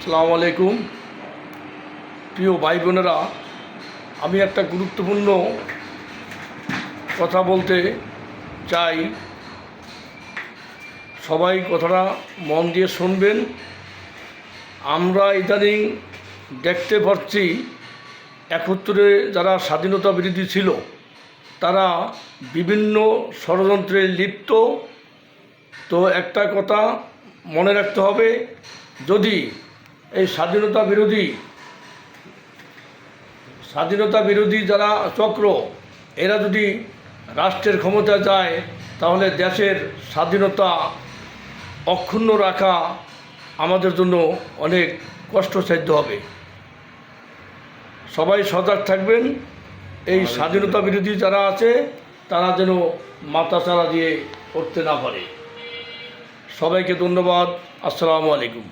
আসসালামু আলাইকুম। প্রিয় ভাই বোনেরা, আমি একটা গুরুত্বপূর্ণ কথা বলতে চাই। সবাই কথাটা মন দিয়ে শুনবেন। আমরা ইদানিং দেখতে পাচ্ছি ৭১ যারা স্বাধীনতা বিরোধী ছিল তারা বিভিন্ন ষড়যন্ত্রে লিপ্ত। তো একটা কথা মনে রাখতে হবে, যদি এই স্বাধীনতা বিরোধী যারা চক্র এরা যদি রাষ্ট্রের ক্ষমতা যায়, তাহলে দেশের স্বাধীনতা অক্ষুণ্ণ রাখা আমাদের জন্য অনেক কষ্টসাধ্য হবে। সবাই সজাগ থাকবেন। এই স্বাধীনতা বিরোধী যারা আছে তারা যেন মাথাচাড়া দিয়ে করতে না পারে। সবাইকে ধন্যবাদ। আসসালামু আলাইকুম।